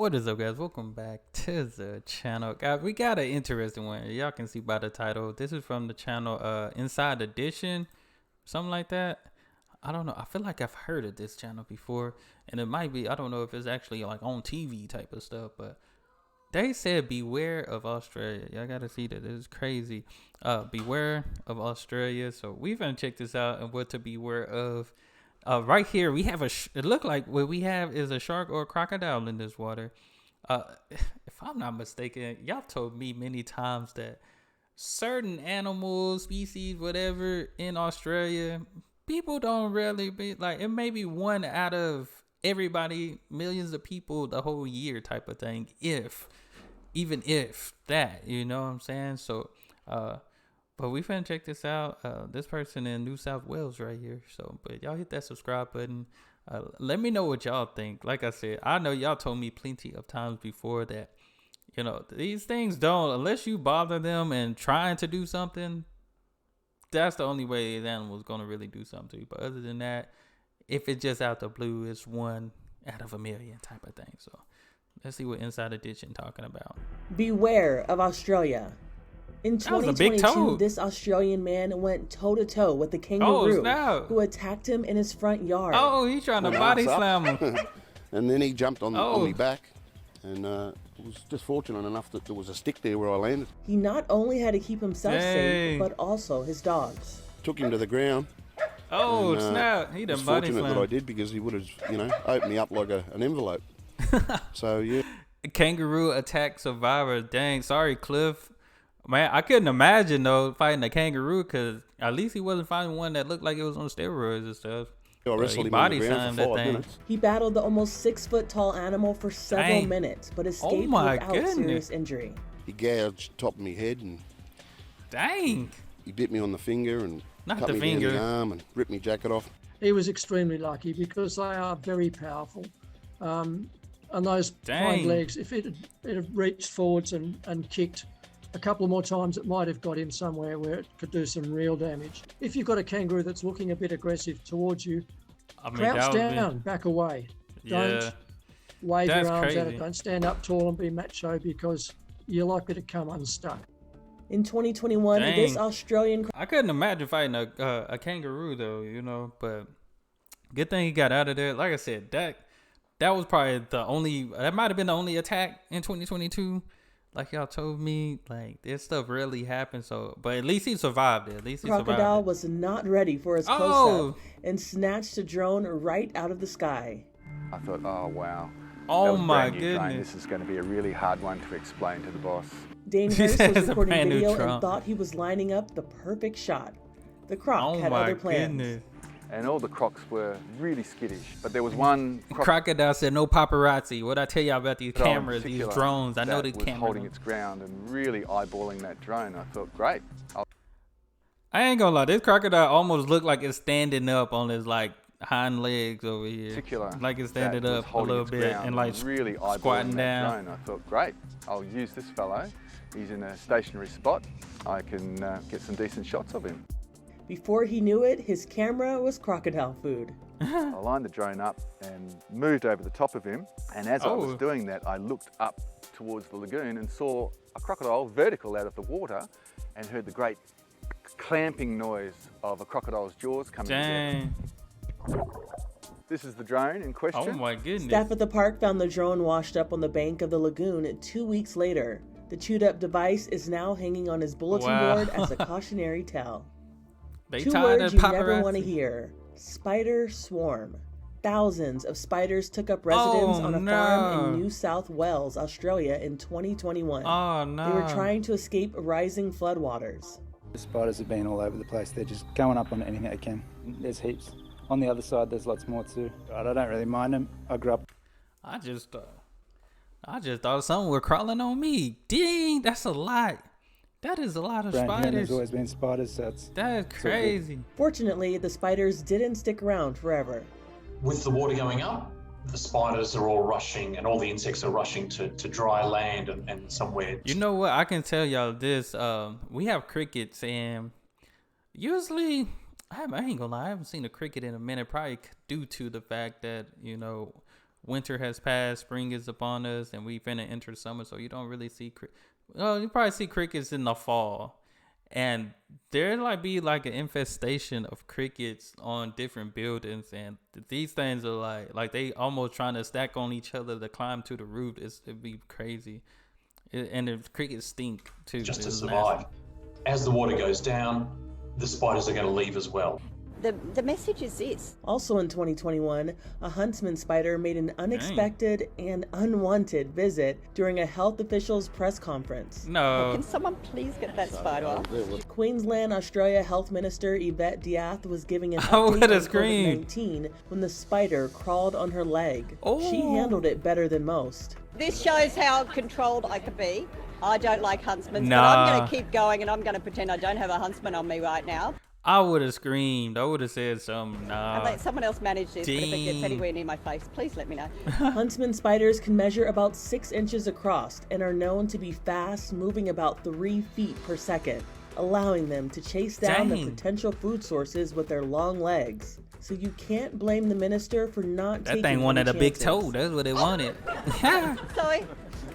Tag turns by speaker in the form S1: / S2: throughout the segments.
S1: What is up, guys? Welcome back to the channel. Guys, we got an interesting one. Y'all can see by the title. This is from the channel Inside Edition, something like that. I don't know. I feel like I've heard of this channel before, and it might be, I don't know if it's actually like on TV type of stuff, but they said beware of Australia. Y'all gotta see that. This is crazy. Beware of Australia. So we're gonna check this out and what to beware of. Right here we have it look like what we have is a shark or a crocodile in this water. If I'm not mistaken, y'all told me many times that certain animals, species, whatever in Australia, people don't really be like, it may be one out of everybody, millions of people the whole year type of thing, even if that, you know what I'm saying? So but we finna check this out. This person in New South Wales right here. So, but y'all hit that subscribe button. Let me know what y'all think. Like I said, I know y'all told me plenty of times before that, you know, these things don't, unless you bother them and trying to do something, that's the only way the animal's gonna really do something to you. But other than that, if it's just out the blue, it's one out of a million type of thing. So let's see what Inside Edition talking about.
S2: Beware of Australia. In 2022, this Australian man went toe-to-toe with the kangaroo who attacked him in his front yard.
S1: Oh, he's trying to body slam him.
S3: And then he jumped on my back, and was just fortunate enough that there was a stick there where I landed.
S2: He not only had to keep himself safe, but also his dogs.
S3: Took him to the ground.
S1: Oh, and, snap. He done body slammed.
S3: Fortunate that I did, because he would have, opened me up like an envelope. So, yeah.
S1: Kangaroo attack survivor. Dang, sorry, Cliff. Man, I couldn't imagine, though, fighting a kangaroo, because at least he wasn't fighting one that looked like it was on steroids and stuff.
S3: I wrestled him on the ground for 5 minutes.
S2: He battled the almost 6-foot-tall animal for several minutes, but escaped without serious injury.
S3: He gouged the top of my head, and he bit me on the finger and cut me down the arm and ripped my jacket off.
S4: He was extremely lucky because they are very powerful. And those hind legs, if it had reached forwards and kicked a couple more times, it might have got him somewhere where it could do some real damage. If you've got a kangaroo that's looking a bit aggressive towards you, crouch down, back away. Don't wave your arms at it. Don't stand up tall and be macho, because you're likely to come unstuck.
S2: In 2021, this Australian...
S1: I couldn't imagine fighting a kangaroo, though, you know, but good thing he got out of there. Like I said, that was probably that might have been the only attack in 2022. Like y'all told me, like this stuff really happened. So, but at least he survived it. At least he survived it.
S2: Crocodile was not ready for his close-up and snatched a drone right out of the sky.
S5: I thought, oh wow.
S1: Oh my goodness.
S5: Drone. This is going to be a really hard one to explain to the boss.
S2: Dane Hurst was recording video and thought he was lining up the perfect shot. The croc had other plans. Goodness.
S5: And all the crocs were really skittish, but there was one
S1: crocodile said no paparazzi. What I tell y'all about these cameras, these drones? I know the cameras
S5: holding its ground and really eyeballing that drone. I thought, great.
S1: I ain't gonna lie, this crocodile almost looked like it's standing up on his like hind legs over here, like it's standing up a little bit and like
S5: really
S1: squatting down.
S5: Drone. I thought, great, I'll use this fellow. He's in a stationary spot. I can get some decent shots of him.
S2: Before he knew it, his camera was crocodile food.
S5: I lined the drone up and moved over the top of him. And as I was doing that, I looked up towards the lagoon and saw a crocodile vertical out of the water and heard the great clamping noise of a crocodile's jaws coming together. This is the drone in question.
S1: Oh my goodness.
S2: Staff at the park found the drone washed up on the bank of the lagoon 2 weeks later. The chewed up device is now hanging on his bulletin board as a cautionary tale. Two words you never want to hear: spider swarm. Thousands of spiders took up residence on a farm in New South Wales, Australia in 2021.
S1: Oh no.
S2: They were trying to escape rising floodwaters.
S6: The spiders have been all over the place. They're just going up on anything they can. There's heaps. On the other side, there's lots more too. I don't really mind them. I grew up.
S1: I just thought someone were crawling on me. Dang, that's a lot. That is a lot of spiders.
S6: There's always been spiders, so
S1: that's crazy.
S2: Fortunately, the spiders didn't stick around forever.
S7: With the water going up, the spiders are all rushing and all the insects are rushing to dry land and somewhere.
S1: You know what? I can tell y'all this. We have crickets, and usually, I ain't gonna lie, I haven't seen a cricket in a minute, probably due to the fact that, you know, winter has passed, spring is upon us, and we finna enter summer. So you don't really see, you probably see crickets in the fall, and there like be like an infestation of crickets on different buildings, and these things are like they almost trying to stack on each other to climb to the roof. It'd be crazy, and the crickets stink too.
S7: Just to survive. As the water goes down, the spiders are going to leave as well.
S8: The message is this.
S2: Also in 2021, a Huntsman spider made an unexpected and unwanted visit during a health official's press conference.
S1: No.
S8: Can someone please get that spider off?
S2: Queensland, Australia Health Minister Yvette Diath was giving an update on COVID-19 when the spider crawled on her leg. She handled it better than most.
S8: This shows how controlled I can be. I don't like huntsmen, but I'm going to keep going and I'm going to pretend I don't have a huntsman on me right now.
S1: I would have screamed. I would have said something. Nah.
S8: I'll let someone else manage this, but if it gets anywhere near my face, please let me know.
S2: Huntsman spiders can measure about 6 inches across and are known to be fast, moving about 3 feet per second, allowing them to chase down the potential food sources with their long legs. So you can't blame the minister for not taking
S1: that thing wanted a big
S2: chances.
S1: toe. That's what it wanted.
S8: Sorry.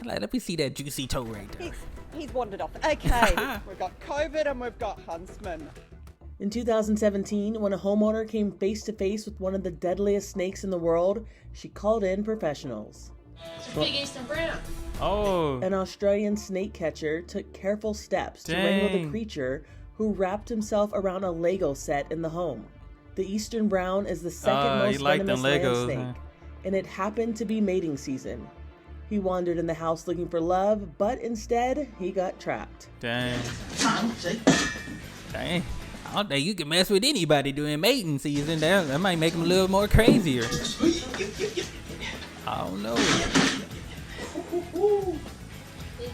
S1: Let me see that juicy toe right there.
S8: He's wandered off. Okay, we've got COVID and we've got Huntsman.
S2: In 2017, when a homeowner came face to face with one of the deadliest snakes in the world, she called in professionals.
S9: It's a big eastern brown.
S1: Oh.
S2: An Australian snake catcher took careful steps to wrangle the creature, who wrapped himself around a Lego set in the home. The eastern brown is the second most venomous land snake, and it happened to be mating season. He wandered in the house looking for love, but instead, he got trapped.
S1: Dang. Dang. I don't think you can mess with anybody during mating season. That might make them a little more crazier. I don't know.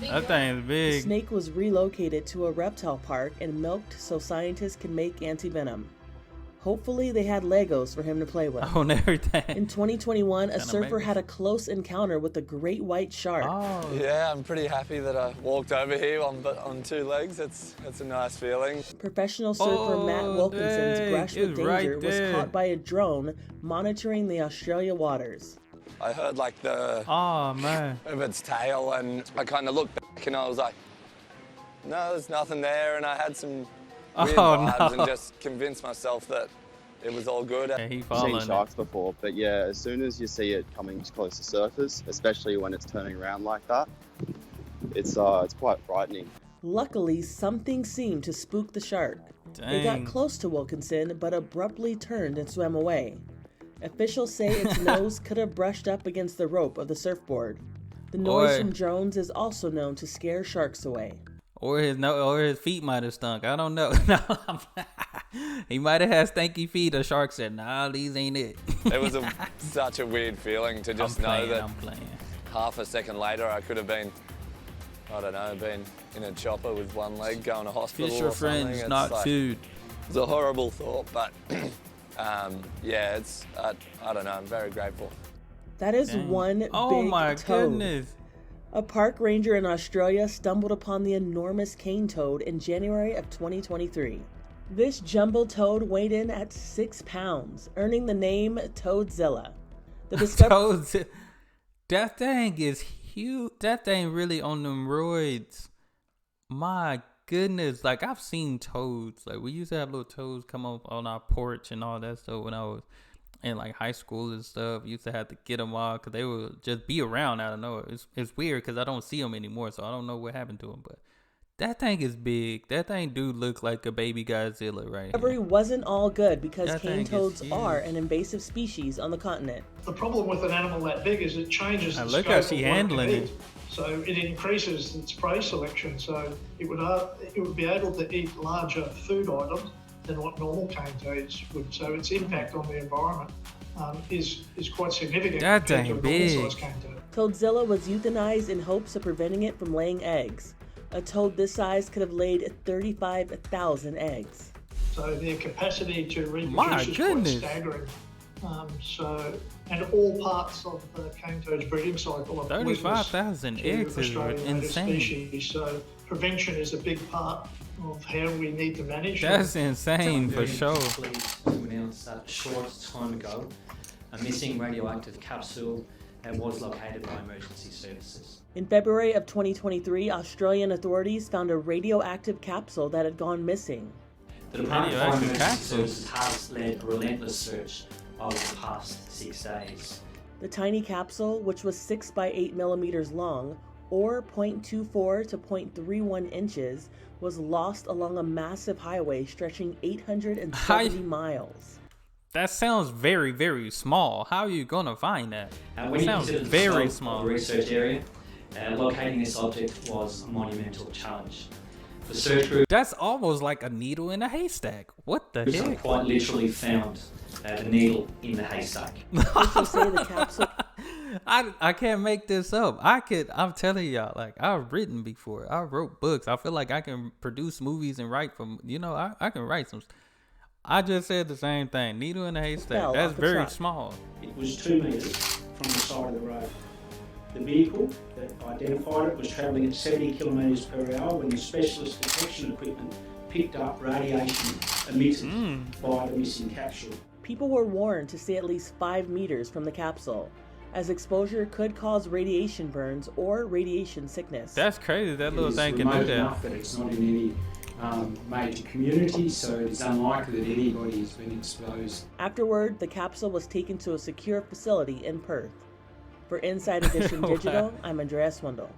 S1: That thing's big.
S2: The snake was relocated to a reptile park and milked so scientists can make antivenom. Hopefully they had Legos for him to play with.
S1: On everything.
S2: In 2021, a surfer had a close encounter with a great white shark.
S10: Oh. Yeah, I'm pretty happy that I walked over here on 2 legs. It's a nice feeling.
S2: Professional surfer Matt Wilkinson's brush with danger was caught by a drone monitoring the Australia waters.
S10: I heard like the of its tail, and I kind of looked back and I was like, no, there's nothing there, and I had some weird vibes and just convinced myself that it was all good.
S11: I've seen sharks before, but yeah, as soon as you see it coming close to surface, especially when it's turning around like that, it's quite frightening.
S2: Luckily, something seemed to spook the shark. It got close to Wilkinson, but abruptly turned and swam away. Officials say its nose could have brushed up against the rope of the surfboard. The noise from drones is also known to scare sharks away.
S1: Or his feet might have stunk. I don't know. He might have had stanky feet. The shark said, "Nah, these ain't it."
S10: It was such a weird feeling to just know that half a second later I could have been, I don't know, been in a chopper with one leg going to hospital.
S1: Fish are friends, it's not food.
S10: It's a horrible thought, but yeah, I don't know. I'm very grateful.
S2: That is one big toad.
S1: Goodness.
S2: A park ranger in Australia stumbled upon the enormous cane toad in January of 2023. This jumbo toad weighed in at 6 pounds, earning the name Toadzilla.
S1: That thing is huge. That thing really on them roids. My goodness. Like, I've seen toads. Like, we used to have little toads come up on our porch and all that stuff when I was in like high school and stuff. Used to have to get them off because they would just be around. I don't know. It's weird because I don't see them anymore, so I don't know what happened to them. But that thing is big. That thing do look like a baby Godzilla right here.
S2: Recovery wasn't all good because cane toads are an invasive species on the continent.
S12: The problem with an animal that big is it changes the
S1: look
S12: scope
S1: how she
S12: of what
S1: handling
S12: it
S1: it.
S12: can eat. So it increases its prey selection. So it would be able to eat larger food items than what normal cane toads would. So its impact on the environment is quite significant.
S1: That
S12: compared to a
S1: big.
S12: normal-sized cane toad.
S2: Toadzilla was euthanized in hopes of preventing it from laying eggs. A toad this size could have laid 35,000 eggs.
S12: So their capacity to reproduce is quite staggering. And all parts of the cane toad's breeding cycle are
S1: 35,000 eggs is insane.
S12: Species. So prevention is a big part of how we need to manage.
S1: That's insane for sure.
S13: We announced that a short time ago a missing radioactive capsule and was located by emergency services.
S2: In February of 2023, Australian authorities found a radioactive capsule that had gone missing.
S13: The Department of Emergency Services has led a relentless search over the past 6 days.
S2: The tiny capsule, which was 6 by 8 millimeters long, or 0.24 to 0.31 inches, was lost along a massive highway stretching 870 miles.
S1: That sounds very, very small. How are you going to find that?
S13: It sounds very small. The research area, locating this object was a monumental challenge. The search group...
S1: That's almost like a needle in a haystack. What the heck?
S13: Quite literally found the needle in the haystack.
S2: Say the capsule...
S1: I can't make this up. I'm telling y'all, like, I've written before. I wrote books. I feel like I can produce movies and write from, I can write some. I just said the same thing. Needle in a haystack. That's very small.
S13: It was 2 meters from the side of the road. The vehicle that identified it was travelling at 70 kilometres per hour when the specialist detection equipment picked up radiation emitted by the missing capsule.
S2: People were warned to stay at least 5 meters from the capsule, as exposure could cause radiation burns or radiation sickness.
S1: That's crazy. That little thing can do that.
S13: Enough that it's not in any major community, so it's unlikely that anybody has been exposed.
S2: Afterward, the capsule was taken to a secure facility in Perth. For Inside Edition Digital, I'm Andrea Swindall.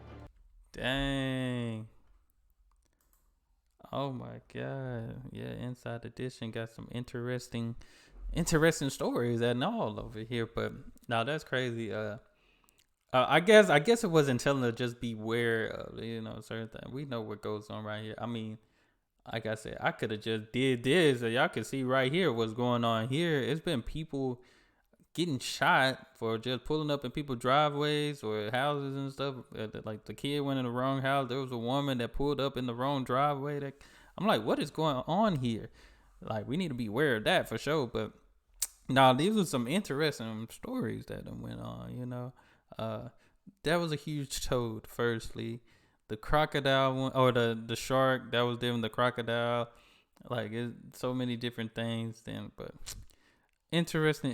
S1: Dang. Oh my God. Yeah, Inside Edition got some interesting stories and all over here. But no, that's crazy. I guess it wasn't telling to just beware of, certain things. We know what goes on right here. I mean, like I said, I could have just did this, so y'all can see right here what's going on here. It's been people getting shot for just pulling up in people's driveways or houses and stuff. Like the kid went in the wrong house. There was a woman that pulled up in the wrong driveway. I'm like, what is going on here? Like, we need to be aware of that for sure. But no, these were some interesting stories that went on, That was a huge toad, firstly. The crocodile one, or the shark, that was different. The crocodile, like, it's so many different things then, but interesting.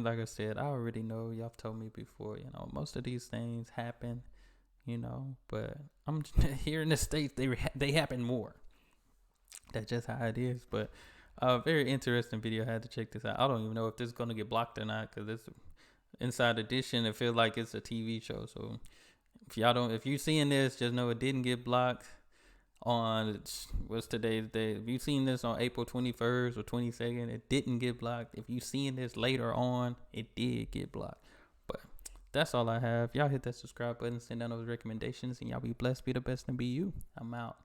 S1: Like I said, I already know, y'all told me before, most of these things happen, but I'm here in the States, they happen more. That's just how it is. But very interesting video. I had to check this out. I don't even know if this is going to get blocked or not, because it's Inside Edition. It feels like it's a TV show. So if you seeing this, just know it didn't get blocked on, what's today's day? If you seen this on April 21st or 22nd, it didn't get blocked. If you seen this later on, it did get blocked. But that's all I have. Y'all hit that subscribe button, send down those recommendations, and y'all be blessed, be the best, and be you. I'm out.